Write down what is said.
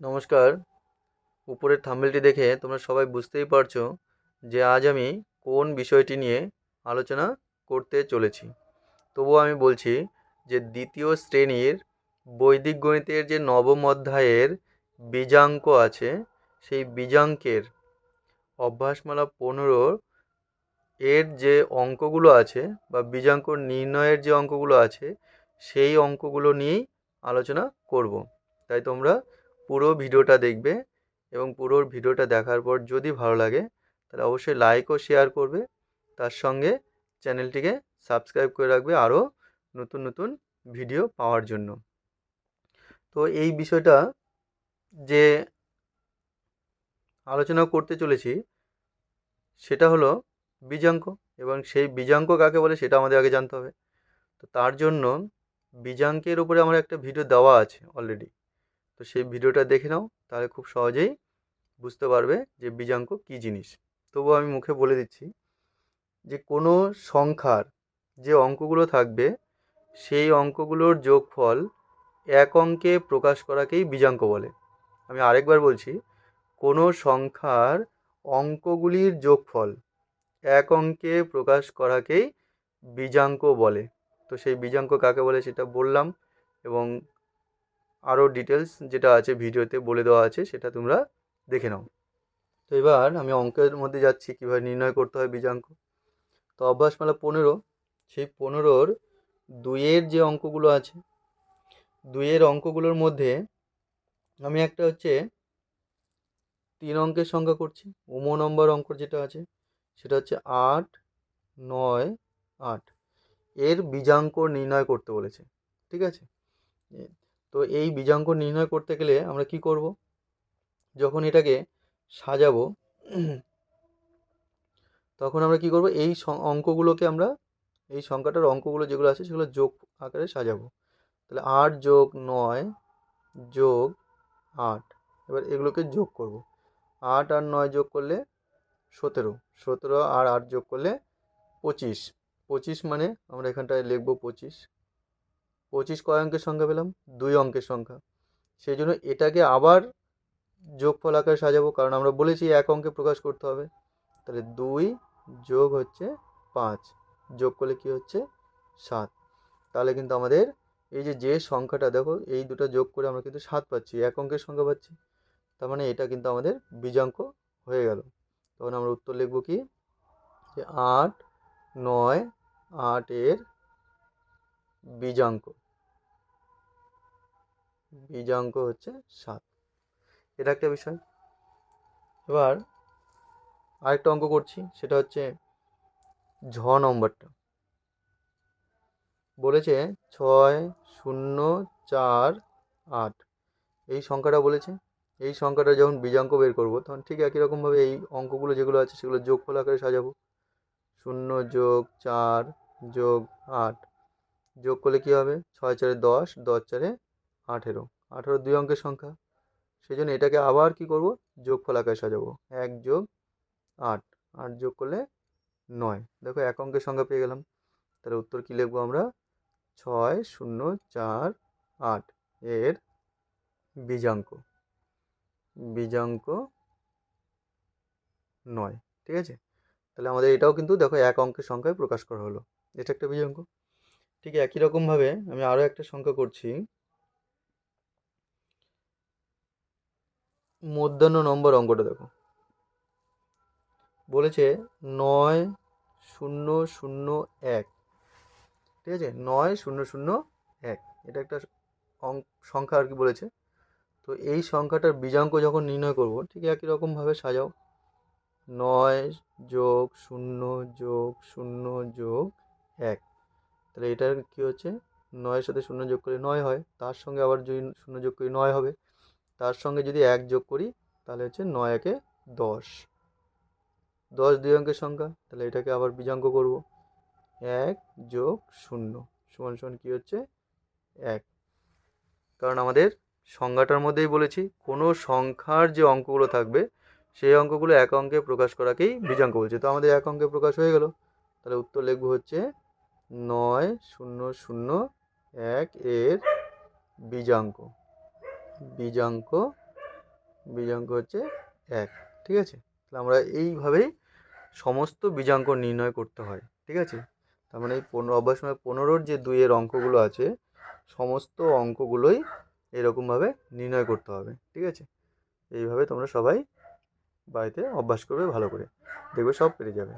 নমস্কার। উপরের থাম্বনেলটি দেখে তোমরা সবাই বুঝতেই পারছো যে আজ আমি কোন বিষয়টি নিয়ে আলোচনা করতে চলেছি। তবুও আমি বলছি যে দ্বিতীয় শ্রেণীর বৈদিক গণিতের যে নবম অধ্যায়ের বীজাঙ্ক আছে, সেই বীজাঙ্কের অভ্যাসমালা 15 এর যে অঙ্কগুলো আছে বা বীজাঙ্ক নির্ণয়ের যে অঙ্কগুলো আছে, সেই অঙ্কগুলো নিয়েই আলোচনা করব। তাই তোমরা পুরো ভিডিওটা দেখবে এবং পুরো ভিডিওটা দেখার পর যদি ভালো লাগে তাহলে অবশ্যই লাইক ও শেয়ার করবে। তার সঙ্গে চ্যানেলটিকে সাবস্ক্রাইব করে রাখবে আরও নতুন নতুন ভিডিও পাওয়ার জন্য। তো এই বিষয়টা যে আলোচনা করতে চলেছি সেটা হলো বীজাঙ্ক, এবং সেই বীজাঙ্ক কাকে বলে সেটা আমাদের আগে জানতে হবে। তো তার জন্য বীজাঙ্কের উপরে আমার একটা ভিডিও দেওয়া আছে অলরেডি, তো সেই ভিডিওটা দেখে নাও, তাহলে খুব সহজেই বুঝতে পারবে যে বীজাঙ্ক কী জিনিস। তবুও আমি মুখে বলে দিচ্ছি যে কোনো সংখ্যার যে অঙ্কগুলো থাকবে সেই অঙ্কগুলোর যোগফল এক অঙ্কে প্রকাশ করাকেই বীজাঙ্ক বলে। আমি আরেকবার বলছি, কোনো সংখ্যার অঙ্কগুলির যোগফল এক অঙ্কে প্রকাশ করাকেই বীজাঙ্ক বলে। তো সেই বীজাঙ্ক কাকে বলে সেটা বললাম, এবং আরও ডিটেলস যেটা আছে ভিডিওতে বলে দেওয়া আছে সেটা তোমরা দেখে নাও। তো এবার আমি অঙ্কের মধ্যে যাচ্ছি কীভাবে নির্ণয় করতে হয় বীজাঙ্ক। তো অভ্যাসমালা 15, সেই 15-র 2-এর যে অঙ্কগুলো আছে, 2-এর অঙ্কগুলোর মধ্যে আমি একটা হচ্ছে 3 অঙ্কের সংখ্যা করছি। নম্বর অঙ্ক যেটা আছে সেটা হচ্ছে 8, 9, 8। এর বীজাঙ্ক নির্ণয় করতে বলেছে, ঠিক আছে। তো এই বীজাঙ্ক নির্ণয় করতে গেলে আমরা কি করব, যখন এটাকে সাজাবো তখন আমরা কি করব, এই অঙ্কগুলোকে আমরা এই সংখ্যাটার অঙ্কগুলো যেগুলো আছে সেগুলো যোগ আকারে সাজাবো। তাহলে 8 যোগ 9 যোগ 8, এবার এগুলোকে যোগ করব। 8 আর 9 যোগ করলে 17, 17 আর 8 যোগ করলে 25, 25 মানে আমরা এখানটায় লিখবো 25। 25 কয় অঙ্কের সংখ্যা পেলাম? 2 অঙ্কের সংখ্যা। সেই জন্য এটাকে আবার যোগফল আকারে সাজাবো, কারণ আমরা বলেছি এক অঙ্কে প্রকাশ করতে হবে। তাহলে 2 যোগ হচ্ছে 5 যোগ করলে কি হচ্ছে 7। তাহলে কিন্তু আমাদের এই যে সংখ্যাটা দেখো, এই দুটো যোগ করে আমরা কিন্তু 7 পাচ্ছি, এক অঙ্কের সংখ্যা পাচ্ছি। তার মানে এটা কিন্তু আমাদের বীজাঙ্ক হয়ে গেল। তখন আমরা উত্তর লিখব কি, যে 8, 9, 8 এর বীজাঙ্ক বীজাঙ্ক হচ্ছে 7। এটা একটা বিষয়। এবার আরেকটা অঙ্ক করছি, সেটা হচ্ছে নম্বরটা বলেছে 6, 0, 4, 8। এই সংখ্যাটা বলেছে। এই সংখ্যাটা যখন বীজাঙ্ক বের করব তখন ঠিক একই রকমভাবে এই অঙ্কগুলো যেগুলো আছে সেগুলো যোগফল আকারে সাজাবো। 0 যোগ 4 যোগ 8 যোগ করলে কী হবে, 6 4 10, 10 4 18, 18 2 অঙ্কের সংখ্যা। সেই জন্য এটাকে আবার কি করব, যোগফল আকারে সাজাবো। 1 যোগ 8, 8 যোগ করলে 9। দেখো এক অঙ্কের সংখ্যা পেয়ে গেলাম। তাহলে উত্তর কী লিখবো আমরা, 6, 0, 4, 8 এর বীজাঙ্ক বীজাঙ্ক 9। ঠিক আছে। তাহলে আমাদের এটাও কিন্তু দেখো এক অঙ্কের সংখ্যায় প্রকাশ করা হলো, এটা একটা বীজাঙ্ক। ঠিক একই রকমভাবে আমি আরও একটা সংখ্যা করছি। মধ্যাহ্ন নম্বর অঙ্কটা দেখো, বলেছে 9, 0, 0, 1। ঠিক আছে, 9, 0, 0, 1 এটা একটা সংখ্যা আর কি বলেছে। তো এই সংখ্যাটার বীজাঙ্ক যখন নির্ণয় করব ঠিক একই রকমভাবে সাজাও। 9 যোগ 0 যোগ 0 যোগ 1। তাহলে এটার কী হচ্ছে, 9-এর সাথে 0 যোগ করলে 9 হয়, তার সঙ্গে আবার যদি 0 যোগ করি 9 হবে, তার সঙ্গে যদি 1 যোগ করি তাহলে হচ্ছে 9 একে 10, 10 2 অঙ্কের সংখ্যা। তাহলে এটাকে আবার বীজাঙ্ক করব। 1 যোগ 0 সমান সমান কী হচ্ছে 1। কারণ আমাদের সংজ্ঞাটার মধ্যেই বলেছি কোনো সংখ্যার যে অঙ্কগুলো থাকবে সেই অঙ্কগুলো এক অঙ্কে প্রকাশ করাকেই বীজাঙ্ক বলছে। তো আমাদের এক অঙ্কে প্রকাশ হয়ে গেল। তাহলে উত্তর লিখব হচ্ছে 9, 0, 0, 1 এর বীজাঙ্ক বীজাঙ্ক বীজাঙ্ক হচ্ছে 1, ঠিক আছে। তাহলে আমরা এইভাবেই সমস্ত বীজাঙ্ক নির্ণয় করতে হয়, ঠিক আছে। তার মানে এই অভ্যাস নয় 15-র যে 2-এর অঙ্কগুলো আছে সমস্ত অঙ্কগুলোই এরকমভাবে নির্ণয় করতে হবে, ঠিক আছে। এইভাবে তোমরা সবাই বাড়িতে অভ্যাস করবে ভালো করে, দেখবে সব পেরে যাবে।